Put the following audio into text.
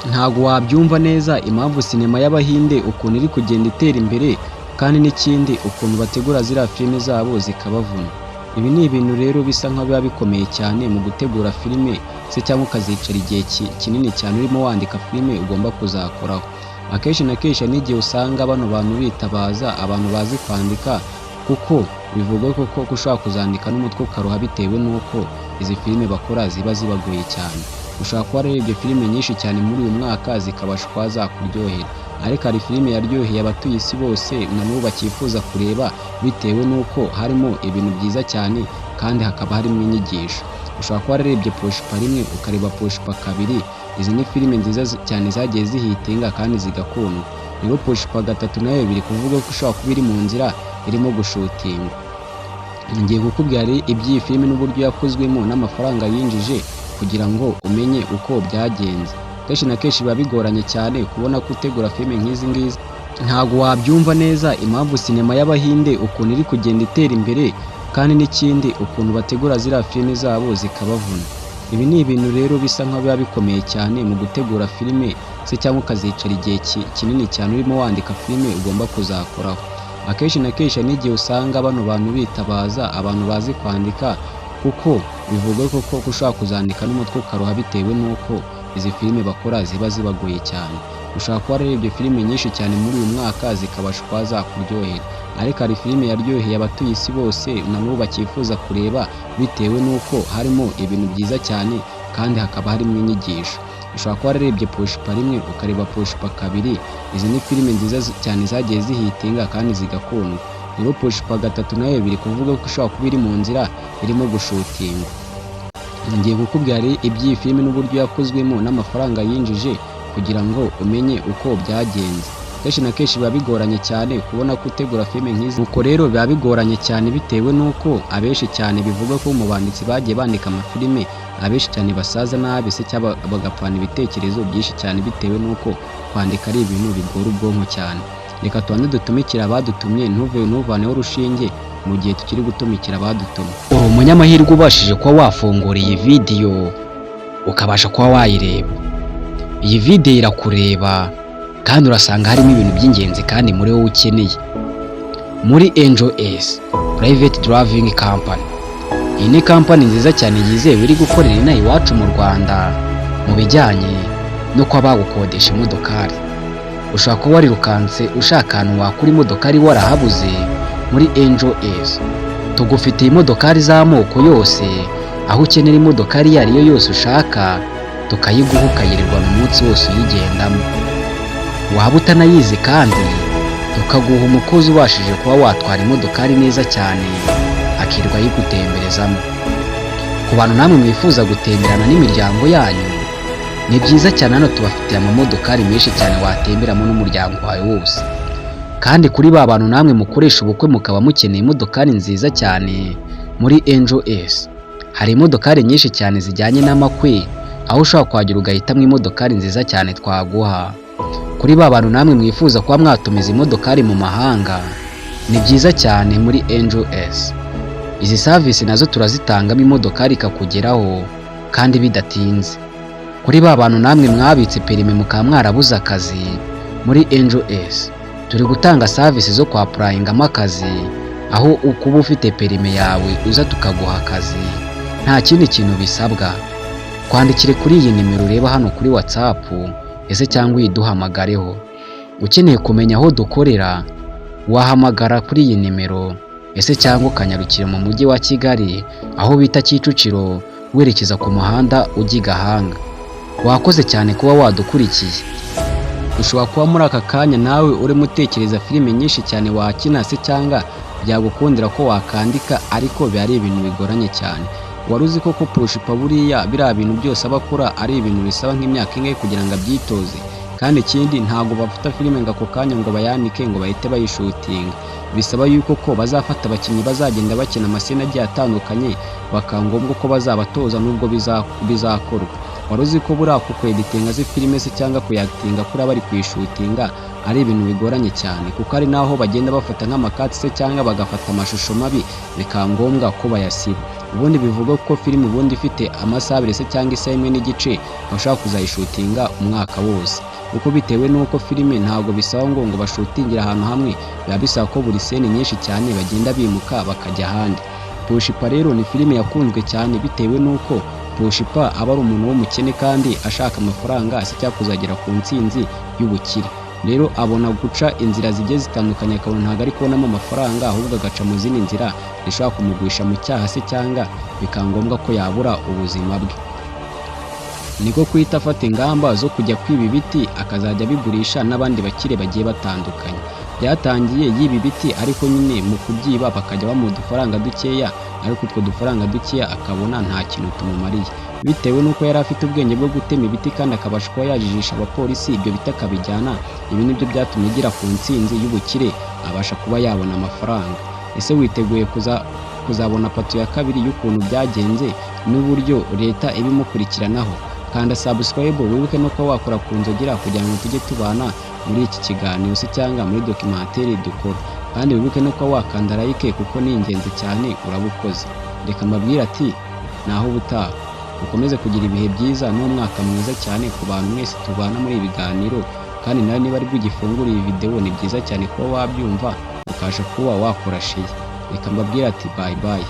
ntago wabyumva neza impamvu sinema y'Abahinde ukuntu iri kugenda itera imbere, kandi n'ikindi ukuntu bategura ziriya filime zabo zikabavuna. Ibi ni ibintu rero bisa nkaho biba bikomeye cyane mu gutegura filime se, cyangwa ukazicara igihe kinini cyane urimo wandika filime ugomba kuzakoraho. Akenshi na kenshi n'igihe usanga bano bantu bitabaza abantu bazi kwandika, kuko bivugwa ko ushobora kuzandika n'umutwe ukaruha bitewe n'uko izi filime bakora ziba zibagoye cyane. Ushobora kuba warebye filime nyinshi cyane muri uyu mwaka zikabasha kuba zakuryohera, ariko hari filime yaryoheye abatuye isi bose na n'ubu bakifuza kureba bitewe n'uko harimo ibintu byiza cyane kandi hakaba harimo inyigisho. Ushobora kuba wararebye Pushpa 1 ukareba Pushpa 2, izi ni filime nziza cyane zagiye zihitinga kandi zigakundwa. Rero Pushpa 3 nayo biri kuvuga ko ushobora kuba iri mu nzira irimo gushutingwa. Ngiye kukubwira iby'iyi filime n'uburyo yakozwemo n'amafaranga yinjije kugira ngo umenye uko byagenze. Kenshi na kenshi biba bigoranye cyane kubona ko utegura filime nk'izi ngizi. Ntago wabyumva neza impamvu sinema y'Abahinde ukuntu iri kugenda itera imbere, kandi n'ikindi ukuntu bategura ziriya filime zabo zikabavuna. Ibi ni ibintu rero bisa nkaho biba bikomeye cyane mu gutegura filime se, cyangwa ukazicara igihe kinini cyane urimo wandika filime ugomba kuzakoraho. Akenshi na kenshi n'igihe usanga bano bantu bitabaza abantu bazi kwandika, kuko bivugwa ko ushobora kuzandika n'umutwe ukaruha bitewe n'uko izi filime bakora ziba zibagoye cyane. Ushobora kuba wararebye filime nyinshi cyane muri uyu mwaka zikabasha kuba zakuryohera, ariko hari filime yaryoheye abatuye isi bose na n'ubu bakifuza kureba bitewe n'uko harimo ibintu byiza cyane kandi hakaba harimo inyigisho. Ushobora kuba wararebye Pushpa 1 ukareba Pushpa 2, izi ni filime nziza cyane zagiye zihitinga kandi zigakundwa. Rero Pushpa 3 nayo biri kuvuga ko ushobora kuba iri mu nzira irimo gushutingwa. Ngiye kukubwira iby'iyi filime n'uburyo yakozwemo n'amafaranga yinjije kugira ngo umenye uko byagenze. Kenshi na kenshi biba bigoranye cyane kubona ko utegura filime nk'izi. Uko rero biba bigoranye cyane bitewe n'uko abenshi cyane bivugwa ko mu banditsi bagiye bandika amafilime abenshi cyane basaza nabi se, cyangwa bagapfana ibitekerezo byinshi cyane bitewe n'uko kwandika ari ibintu bigora ubwonko cyane. Reka tubanze dutumikira abadutumye, ntuvaneho urushinge mu gihe tukiri gutumikira abadutumye. Uri umunyamahirwe ubashije kuba wafungura iyi video ukabasha kuba wayireba. Iyi video irakureba kandi urasanga harimo ibintu by'ingenzi kandi muri wowe ukeneye. Muri Angel S Private Driving Company, iyi ni company nziza cyane yizewe iri gukorera inaha iwacu mu Rwanda mu bijyanye no kuba bagukodesha imodokari. Ushobora kuba warirukanse ushaka ahantu wakura imodokari warahabuze. Muri Angel S tugufitiye imodokari z'amoko yose, aho ukenera imodokari iyo ari yo yose ushaka tukayiguha ukayirirwa mu munsi wose uyigendamo. Waba utanayizi kandi tukaguha umukozi ubashije kuba watwara imodokari neza cyane akirirwa yigutemberezamo. Ku bantu namwe mwifuza gutemberana n'imiryango yanyu, ni byiza cyane, hano tubafitiye amamodokari menshi cyane watemberamo n'umuryango wawe wose. Kandi kuri ba bantu namwe mukoresha ubukwe mukaba mukeneye imodokari nziza cyane, muri Angel S hari imodokari nyinshi cyane zijyanye n'amakwe, aho ushobora kuhagera ugahitamo imodokari nziza cyane twaguha. Kuri ba bantu namwe mwifuza kuba mwatumiza imodokari mu mahanga, ni byiza cyane, muri Angel S izi service nazo turazitangamo imodokari ikakugeraho kandi bidatinze. Kuri ba bantu namwe mwabitse perime mukaba mwarabuze akazi, muri Angel S turi gutanga service zo kwa applyingamo akazi, aho ukuba ufite perime yawe uza tukaguha akazi nta kindi kintu bisabwa. Kwandikire kuri iyi nimero ureba hano kuri WhatsApp ese cyangwa uyiduhamagareho. Ukeneye kumenya aho dukorera wahamagara kuri iyi nimero ese cyangwa ukanyarukira mu mujyi wa Kigali aho bita Kicukiro werekeza ku muhanda ujya i Gahanga. Wakoze cyane kuba wadukurikiye. Ushobora kuba muri aka kanya nawe urimo utekereza filime nyinshi cyane wakina se, cyangwa byagukundira ko wakandika, ariko byari ibintu bigoranye cyane. Wari uzi ko Pushpa buriya biriya bintu byose abakora ari ibintu bisaba nk'imyaka ingahe kugira ngo abyitoze? Kandi ikindi ntago bafata filime ngo ako kanya ngo bayanike ngo bahite bayishutinga. Bisaba yuko ko bazafata abakinnyi bazagenda bakina amasena agiye atandukanye, bakangombwa ko bazabatoza nubwo bizakorwa. Wari uzi ko buriya kukweditinga zi filime se cyangwa kuyakitinga kuri bari kuyishutinga ari ibintu bigoranye cyane, kuko ari naho bagenda bafata nk'amakati se cyangwa bagafata amashusho mabi bikangombwa ko bayasiba. ubundi bivugwa ko filime ubundi ifite amasaha abiri se cyangwa isaha imwe n'igice bashobora kuzayishutinga umwaka wose, kuko bitewe n'uko filime ntabwo bisaba ngo bashutingire ahantu hamwe, biba bisaba ko buri seni nyinshi cyane bagenda bimuka bakajya ahandi. Pushipa rero ni filime yakunzwe cyane bitewe n'uko Pushipa aba ari umuntu w'umukene kandi ashaka amafaranga se cyangwa kuzagera ku ntsinzi y'ubukire. Rero abona guca inzira zigiye zitandukanye, akabona ntabwo ari kubonamo amafaranga, ahubwo agaca mu zindi nzira zishobora kumugwisha mu cyaha se cyangwa bikaba ngombwa ko yabura ubuzima bwe. Niko kuhita afata ingamba zo kujya kwiba ibiti akazajya abigurisha n'abandi bakire bagiye batandukanye. Byatangiye yiba ibiti ariko nyine mu kubyiba bakajya bamuha udufaranga dukeya, ariko utwo dufaranga dukeya akabona nta kintu tumumariye, bitewe n'uko yari afite ubwenge bwo gutema ibiti kandi akabasha kuba yajijisha abapolisi ibyo biti akabijyana. Ibi nibyo byatumye agera ku ntsinzi y'ubukire, abasha kuba yabona amafaranga. Ese witeguye kuzabona pato ya kabiri y'ukuntu byagenze n'uburyo leta ibimukurikiranaho? Kanda subscribe, wibuke no kuba wakora ku nzogera kugira ngo tujye tubana muri iki kiganiro se cyangwa muri documentary dukora, kandi wibuke no kuba wakanda like kuko ni ingenzi cyane, urabukoze. Reka mbabwire ati naho ubutaha, ukomeze kugira ibihe byiza n'umwaka mwiza cyane ku bantu mwese tubana muri ibi biganiro, kandi nawe niba ari bwo ugifungura iyi video ni byiza cyane kuba wabyumva ukabasha kuba wakora share. Reka mbabwire ati bye bye.